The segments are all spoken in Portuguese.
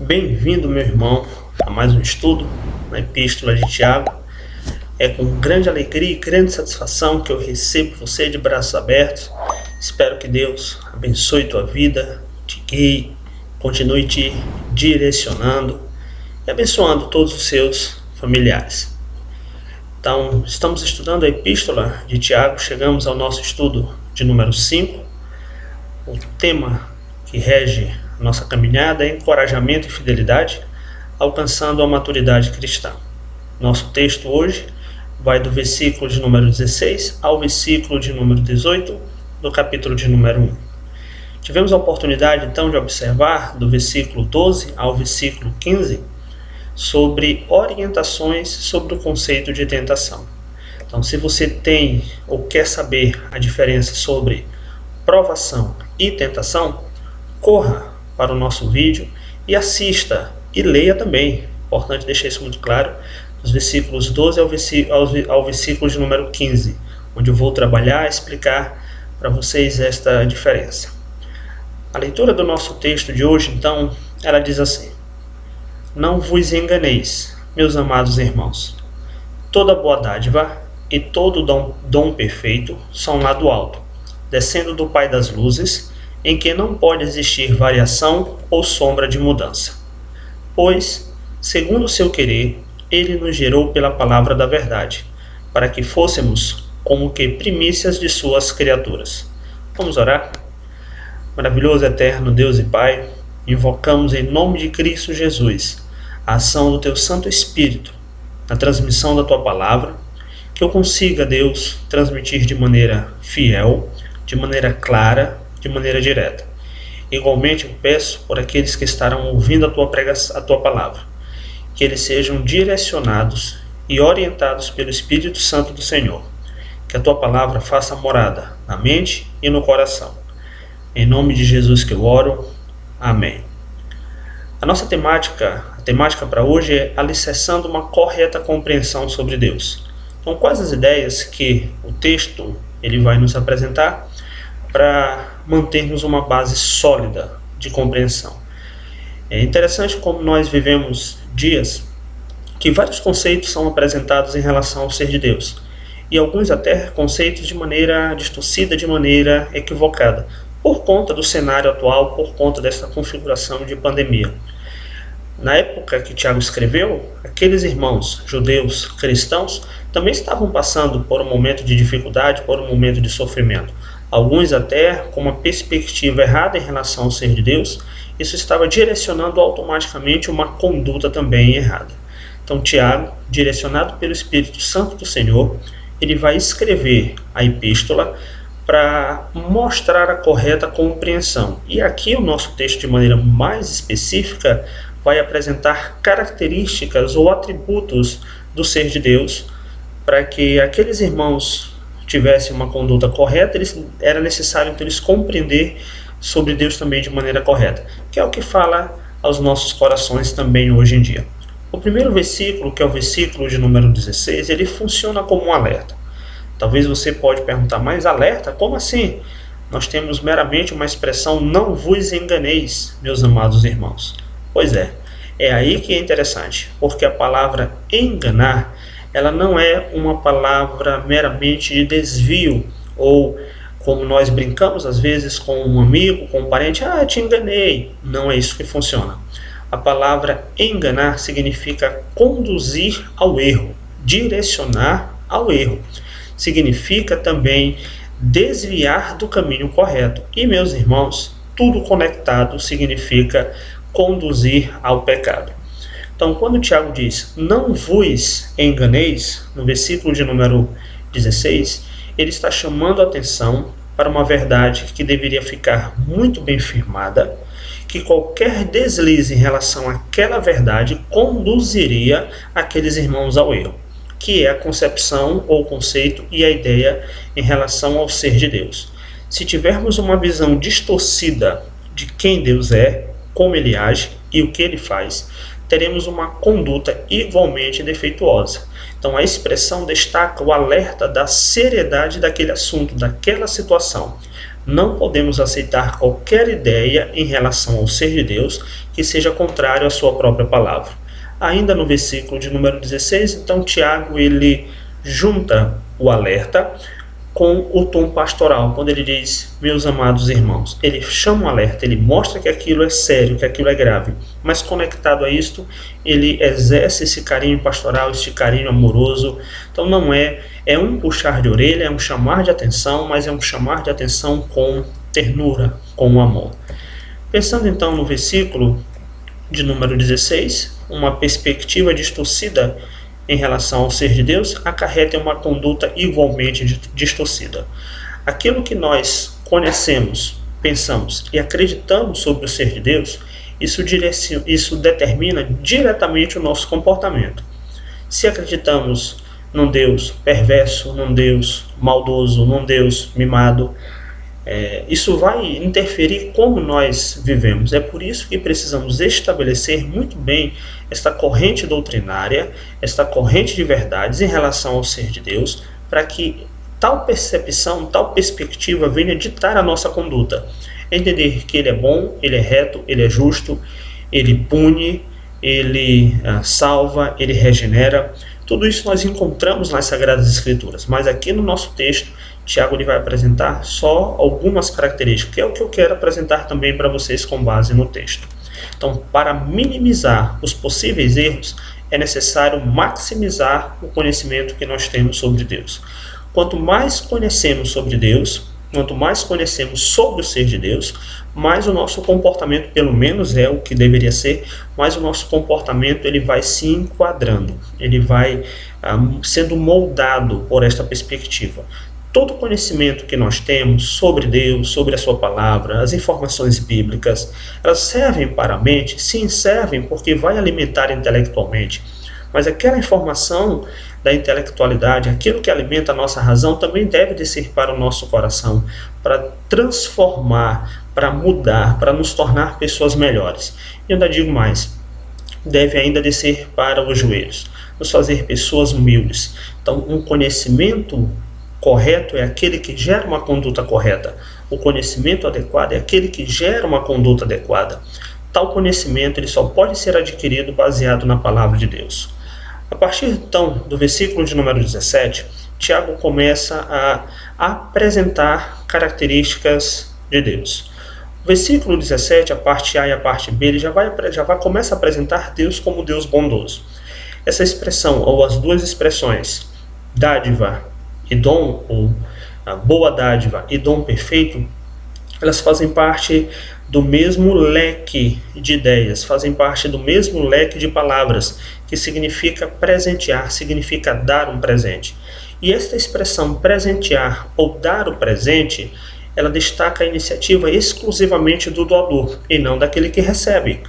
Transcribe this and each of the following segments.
Bem-vindo, meu irmão, a mais um estudo na Epístola de Tiago. É com grande alegria e grande satisfação que eu recebo você de braços abertos. Espero que Deus abençoe tua vida, te guie, continue te direcionando e abençoando todos os seus familiares. Então, estamos estudando a Epístola de Tiago, chegamos ao nosso estudo de número 5. O tema que rege a nossa caminhada é encorajamento e fidelidade, alcançando a maturidade cristã. Nosso texto hoje vai do versículo de número 16 ao versículo de número 18 do capítulo de número 1. Tivemos a oportunidade então de observar do versículo 12 ao versículo 15 sobre orientações sobre o conceito de tentação. Então, se você tem ou quer saber a diferença sobre provação e tentação, corra para o nosso vídeo e assista e leia também. Importante deixar isso muito claro, dos versículos 12 ao versículo de número 15, onde eu vou trabalhar e explicar para vocês esta diferença. A leitura do nosso texto de hoje, então, ela diz assim: Não vos enganeis, meus amados irmãos. Toda boa dádiva e todo dom perfeito são lá do alto, descendo do Pai das luzes, em que não pode existir variação ou sombra de mudança. Pois, segundo o seu querer, ele nos gerou pela palavra da verdade, para que fôssemos como que primícias de suas criaturas. Vamos orar? Maravilhoso, eterno Deus e Pai, invocamos em nome de Cristo Jesus a ação do Teu Santo Espírito na transmissão da Tua palavra, que eu consiga, Deus, transmitir de maneira fiel, de maneira clara, de maneira direta. Igualmente eu peço por aqueles que estarão ouvindo a Tua palavra, que eles sejam direcionados e orientados pelo Espírito Santo do Senhor, que a Tua palavra faça morada na mente e no coração. Em nome de Jesus que eu oro. Amém. A nossa temática para hoje é alicerçando uma correta compreensão sobre Deus. Então, quais as ideias que o texto ele vai nos apresentar para mantermos uma base sólida de compreensão? É interessante como nós vivemos dias que vários conceitos são apresentados em relação ao ser de Deus, e alguns até conceitos de maneira distorcida, de maneira equivocada, por conta do cenário atual, por conta dessa configuração de pandemia. Na época que Tiago escreveu, aqueles irmãos judeus cristãos também estavam passando por um momento de dificuldade, por um momento de sofrimento. Alguns até com uma perspectiva errada em relação ao ser de Deus, isso estava direcionando automaticamente uma conduta também errada. Então Tiago, direcionado pelo Espírito Santo do Senhor, ele vai escrever a epístola para mostrar a correta compreensão. E aqui o nosso texto, de maneira mais específica, vai apresentar características ou atributos do ser de Deus, para que aqueles irmãos tivessem uma conduta correta, era necessário então eles compreender sobre Deus também de maneira correta, que é o que fala aos nossos corações também hoje em dia. O primeiro versículo, que é o versículo de número 16, ele funciona como um alerta. Talvez você pode perguntar, mas alerta? Como assim? Nós temos meramente uma expressão, não vos enganeis, meus amados irmãos. Pois é aí que é interessante, porque a palavra enganar, ela não é uma palavra meramente de desvio, ou como nós brincamos às vezes com um amigo, com um parente, te enganei. Não é isso que funciona. A palavra enganar significa conduzir ao erro, direcionar ao erro. Significa também desviar do caminho correto. E, meus irmãos, tudo conectado significa conduzir ao pecado. Então, quando o Tiago diz, não vos enganeis, no versículo de número 16, ele está chamando a atenção para uma verdade que deveria ficar muito bem firmada, que qualquer deslize em relação àquela verdade conduziria aqueles irmãos ao erro, que é a concepção ou conceito e a ideia em relação ao ser de Deus. Se tivermos uma visão distorcida de quem Deus é, como ele age e o que ele faz, teremos uma conduta igualmente defeituosa. Então a expressão destaca o alerta da seriedade daquele assunto, daquela situação. Não podemos aceitar qualquer ideia em relação ao ser de Deus que seja contrário à sua própria palavra. Ainda no versículo de número 16, então Tiago ele junta o alerta com o tom pastoral, quando ele diz, meus amados irmãos. Ele chama o alerta, ele mostra que aquilo é sério, que aquilo é grave, mas conectado a isto, ele exerce esse carinho pastoral, esse carinho amoroso. Então não é um puxar de orelha, é um chamar de atenção, mas é um chamar de atenção com ternura, com amor. Pensando então no versículo de número 16, uma perspectiva distorcida em relação ao ser de Deus acarreta uma conduta igualmente distorcida. Aquilo que nós conhecemos, pensamos e acreditamos sobre o ser de Deus, isso determina diretamente o nosso comportamento. Se acreditamos num Deus perverso, num Deus maldoso, num Deus mimado, isso vai interferir como nós vivemos. É por isso que precisamos estabelecer muito bem esta corrente doutrinária, esta corrente de verdades em relação ao ser de Deus, para que tal percepção, tal perspectiva venha ditar a nossa conduta. Entender que Ele é bom, Ele é reto, Ele é justo, Ele pune, Ele salva, Ele regenera. Tudo isso nós encontramos nas Sagradas Escrituras, mas aqui no nosso texto, Tiago ele vai apresentar só algumas características, que é o que eu quero apresentar também para vocês com base no texto. Então, para minimizar os possíveis erros, é necessário maximizar o conhecimento que nós temos sobre Deus. Quanto mais conhecemos sobre Deus, quanto mais conhecemos sobre o ser de Deus, mais o nosso comportamento, pelo menos é o que deveria ser, mais o nosso comportamento ele vai se enquadrando, ele vai sendo moldado por esta perspectiva. Todo o conhecimento que nós temos sobre Deus, sobre a sua palavra, as informações bíblicas, elas servem para a mente? Sim, servem, porque vai alimentar intelectualmente. Mas aquela informação da intelectualidade, aquilo que alimenta a nossa razão, também deve descer para o nosso coração, para transformar, para mudar, para nos tornar pessoas melhores. E eu ainda digo mais, deve ainda descer para os joelhos, nos fazer pessoas humildes. Então, um conhecimento correto é aquele que gera uma conduta correta. O conhecimento adequado é aquele que gera uma conduta adequada. Tal conhecimento ele só pode ser adquirido baseado na palavra de Deus. A partir então do versículo de número 17, Tiago começa a apresentar características de Deus. O versículo 17, a parte A e a parte B, ele já começa a apresentar Deus como Deus bondoso. Essa expressão, ou as duas expressões, dádiva e dom, ou boa dádiva e dom perfeito, elas fazem parte do mesmo leque de ideias, fazem parte do mesmo leque de palavras, que significa presentear, significa dar um presente. E esta expressão presentear ou dar o presente, ela destaca a iniciativa exclusivamente do doador e não daquele que recebe.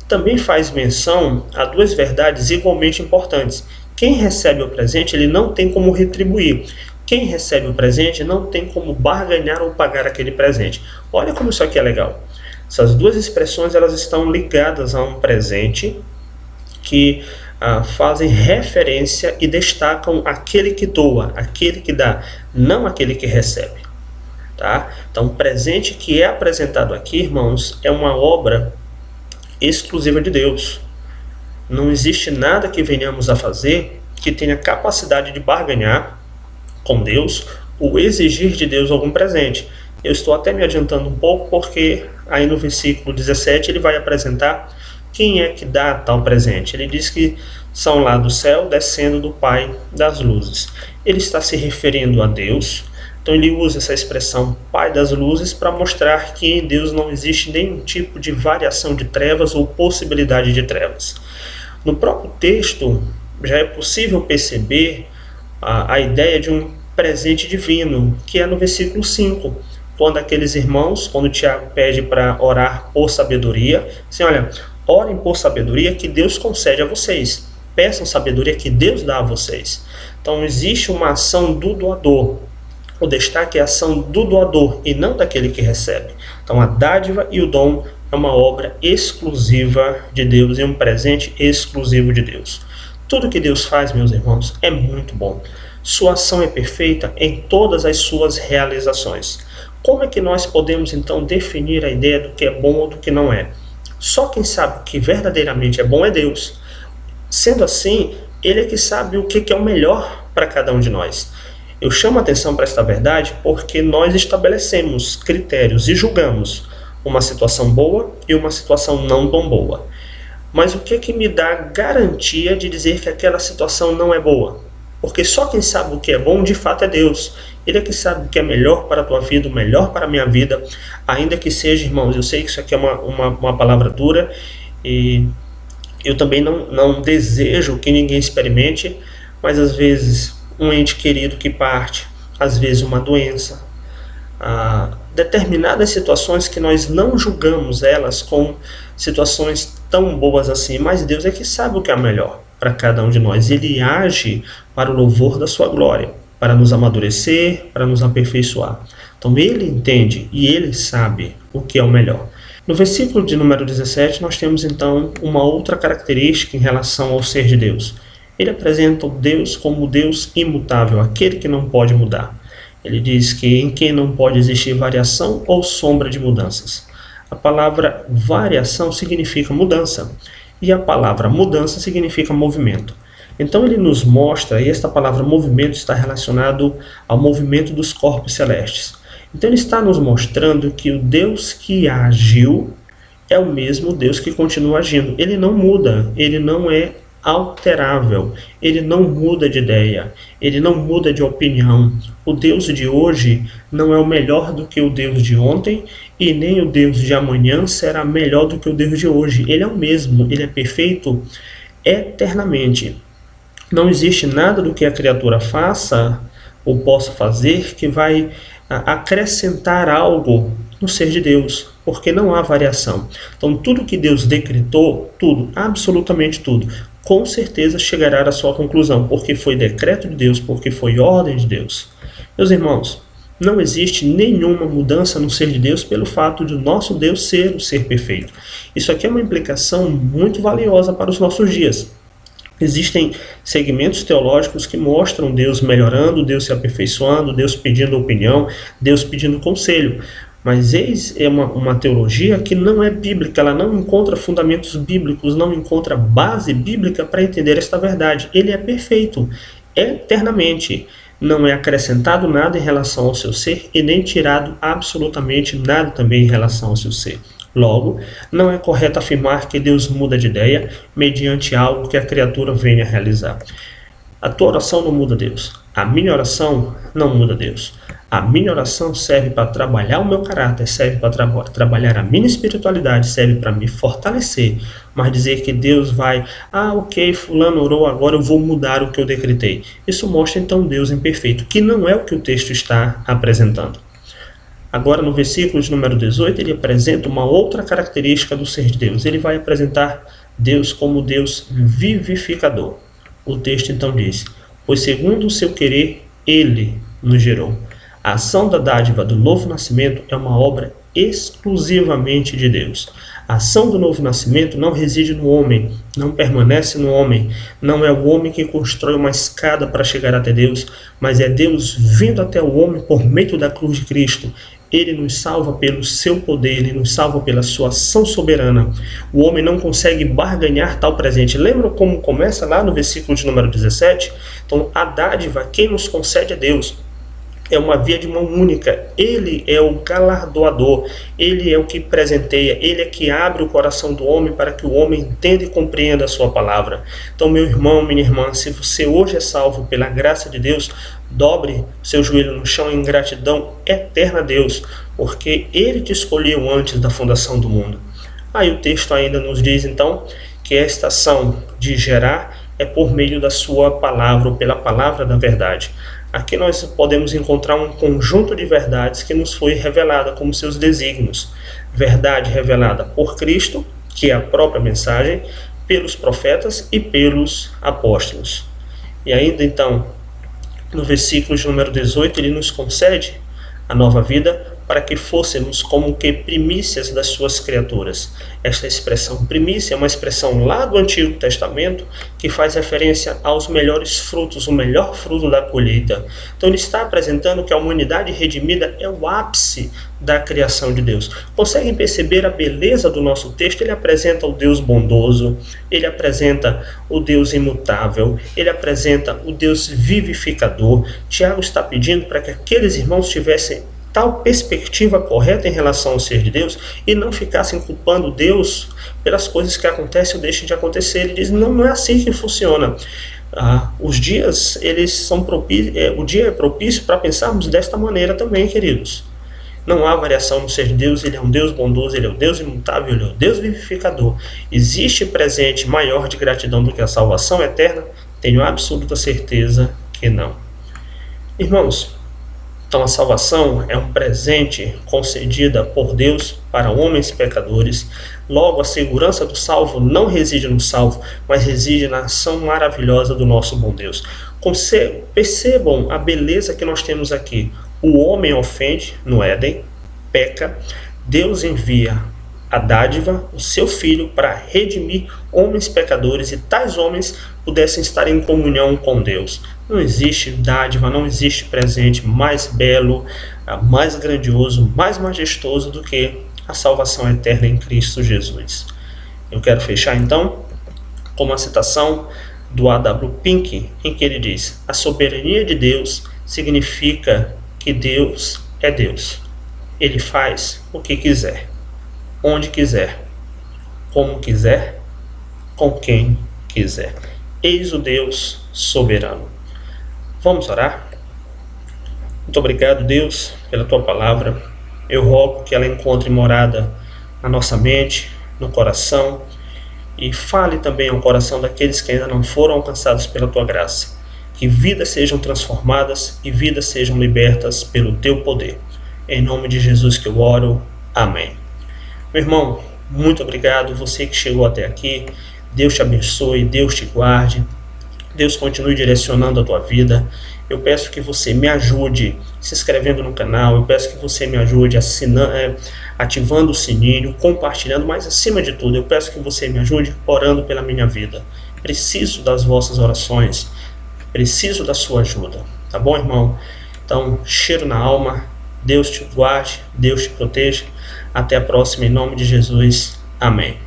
Também faz menção a duas verdades igualmente importantes. Quem recebe o presente, ele não tem como retribuir. Quem recebe o presente não tem como barganhar ou pagar aquele presente. Olha como isso aqui é legal. Essas duas expressões elas estão ligadas a um presente que fazem referência e destacam aquele que doa, aquele que dá, não aquele que recebe. Tá? Então, o presente que é apresentado aqui, irmãos, é uma obra exclusiva de Deus. Não existe nada que venhamos a fazer que tenha capacidade de barganhar com Deus ou exigir de Deus algum presente. Eu estou até me adiantando um pouco porque aí no versículo 17 ele vai apresentar quem é que dá tal presente. Ele diz que são lá do céu descendo do Pai das luzes. Ele está se referindo a Deus, então ele usa essa expressão Pai das luzes para mostrar que em Deus não existe nenhum tipo de variação de trevas ou possibilidade de trevas. No próprio texto já é possível perceber a ideia de um presente divino, que é no versículo 5, quando aqueles irmãos, quando Tiago pede para orar por sabedoria, assim, olha, orem por sabedoria que Deus concede a vocês, peçam sabedoria que Deus dá a vocês. Então existe uma ação do doador, o destaque é a ação do doador e não daquele que recebe. Então a dádiva e o dom é uma obra exclusiva de Deus e um presente exclusivo de Deus. Tudo que Deus faz, meus irmãos, é muito bom. Sua ação é perfeita em todas as suas realizações. Como é que nós podemos então definir a ideia do que é bom ou do que não é? Só quem sabe o que verdadeiramente é bom é Deus. Sendo assim, Ele é que sabe o que é o melhor para cada um de nós. Eu chamo a atenção para esta verdade porque nós estabelecemos critérios e julgamos uma situação boa e uma situação não tão boa. Mas o que me dá garantia de dizer que aquela situação não é boa? Porque só quem sabe o que é bom de fato é Deus. Ele é que sabe o que é melhor para a tua vida, o melhor para a minha vida. Ainda que seja, irmãos, eu sei que isso aqui é uma palavra dura e eu também não desejo que ninguém experimente, mas às vezes um ente querido que parte, às vezes uma doença, determinadas situações que nós não julgamos elas como situações tão boas assim, mas Deus é que sabe o que é melhor para cada um de nós. Ele age para o louvor da sua glória, para nos amadurecer, para nos aperfeiçoar. Então Ele entende e Ele sabe o que é o melhor. No versículo de número 17, nós temos então uma outra característica em relação ao ser de Deus. Ele apresenta o Deus como o Deus imutável, aquele que não pode mudar. Ele diz que em quem não pode existir variação ou sombra de mudanças. A palavra variação significa mudança e a palavra mudança significa movimento. Então ele nos mostra, e esta palavra movimento está relacionado ao movimento dos corpos celestes. Então ele está nos mostrando que o Deus que agiu é o mesmo Deus que continua agindo. Ele não muda, ele não é alterável, ele não muda de ideia, ele não muda de opinião. O Deus de hoje não é o melhor do que o Deus de ontem e nem o Deus de amanhã será melhor do que o Deus de hoje. Ele é o mesmo, ele é perfeito eternamente. Não existe nada do que a criatura faça ou possa fazer que vai acrescentar algo no ser de Deus, porque não há variação. Então tudo que Deus decretou, tudo, absolutamente tudo, com certeza chegará à sua conclusão, porque foi decreto de Deus, porque foi ordem de Deus. Meus irmãos, não existe nenhuma mudança no ser de Deus pelo fato de o nosso Deus ser o ser perfeito. Isso aqui é uma implicação muito valiosa para os nossos dias. Existem segmentos teológicos que mostram Deus melhorando, Deus se aperfeiçoando, Deus pedindo opinião, Deus pedindo conselho. Mas eis é uma teologia que não é bíblica, ela não encontra fundamentos bíblicos, não encontra base bíblica para entender esta verdade. Ele é perfeito, eternamente. Não é acrescentado nada em relação ao seu ser e nem tirado absolutamente nada também em relação ao seu ser. Logo, não é correto afirmar que Deus muda de ideia mediante algo que a criatura venha a realizar. A tua oração não muda Deus. A minha oração não muda Deus. A minha oração serve para trabalhar o meu caráter, serve para trabalhar a minha espiritualidade, serve para me fortalecer. Mas dizer que Deus vai, ok, fulano orou, agora eu vou mudar o que eu decretei. Isso mostra então Deus imperfeito, que não é o que o texto está apresentando. Agora no versículo de número 18, ele apresenta uma outra característica do ser de Deus. Ele vai apresentar Deus como Deus vivificador. O texto então diz, pois segundo o seu querer, ele nos gerou. A ação da dádiva do novo nascimento é uma obra exclusivamente de Deus. A ação do novo nascimento não reside no homem, não permanece no homem. Não é o homem que constrói uma escada para chegar até Deus, mas é Deus vindo até o homem por meio da cruz de Cristo. Ele nos salva pelo seu poder, ele nos salva pela sua ação soberana. O homem não consegue barganhar tal presente. Lembra como começa lá no versículo de número 17? Então, a dádiva, quem nos concede é Deus. É uma via de mão única. Ele é o galardoador, ele é o que presenteia, ele é que abre o coração do homem para que o homem entenda e compreenda a sua palavra. Então, meu irmão, minha irmã, se você hoje é salvo pela graça de Deus, dobre seu joelho no chão em gratidão eterna a Deus, porque ele te escolheu antes da fundação do mundo. Aí o texto ainda nos diz então que esta ação de gerar é por meio da sua palavra, ou pela palavra da verdade. Aqui nós podemos encontrar um conjunto de verdades que nos foi revelada como seus desígnios. Verdade revelada por Cristo, que é a própria mensagem, pelos profetas e pelos apóstolos. E ainda então, no versículo de número 18, ele nos concede a nova vida para que fôssemos como que primícias das suas criaturas. Esta expressão primícia é uma expressão lá do Antigo Testamento que faz referência aos melhores frutos, o melhor fruto da colheita. Então ele está apresentando que a humanidade redimida é o ápice da criação de Deus. Conseguem perceber a beleza do nosso texto? Ele apresenta o Deus bondoso, ele apresenta o Deus imutável, ele apresenta o Deus vivificador. Tiago está pedindo para que aqueles irmãos tivessem tal perspectiva correta em relação ao ser de Deus e não ficassem culpando Deus pelas coisas que acontecem ou deixam de acontecer. Ele diz, não é assim que funciona. Os dias, eles são o dia é propício para pensarmos desta maneira também, queridos. Não há variação no ser de Deus, ele é um Deus bondoso, ele é o Deus imutável, ele é o Deus vivificador. Existe presente maior de gratidão do que a salvação eterna? Tenho absoluta certeza que não. Irmãos, então a salvação é um presente concedida por Deus para homens pecadores. Logo, a segurança do salvo não reside no salvo, mas reside na ação maravilhosa do nosso bom Deus. Percebam a beleza que nós temos aqui. O homem ofende no Éden, peca, Deus envia a dádiva, o seu Filho, para redimir homens pecadores e tais homens pudessem estar em comunhão com Deus. Não existe dádiva, não existe presente mais belo, mais grandioso, mais majestoso do que a salvação eterna em Cristo Jesus. Eu quero fechar então com uma citação do A.W. Pink, em que ele diz: a soberania de Deus significa que Deus é Deus. Ele faz o que quiser, onde quiser, como quiser, com quem quiser. Eis o Deus soberano. Vamos orar? Muito obrigado, Deus, pela Tua palavra. Eu rogo que ela encontre morada na nossa mente, no coração, e fale também ao coração daqueles que ainda não foram alcançados pela Tua graça. Que vidas sejam transformadas e vidas sejam libertas pelo Teu poder. Em nome de Jesus que eu oro. Amém. Meu irmão, muito obrigado. Você que chegou até aqui. Deus te abençoe, Deus te guarde. Deus continue direcionando a tua vida. Eu peço que você me ajude se inscrevendo no canal. Eu peço que você me ajude ativando o sininho, compartilhando. Mas acima de tudo, eu peço que você me ajude orando pela minha vida. Preciso das vossas orações. Preciso da sua ajuda, tá bom, irmão? Então, cheiro na alma, Deus te guarde, Deus te proteja. Até a próxima, em nome de Jesus. Amém.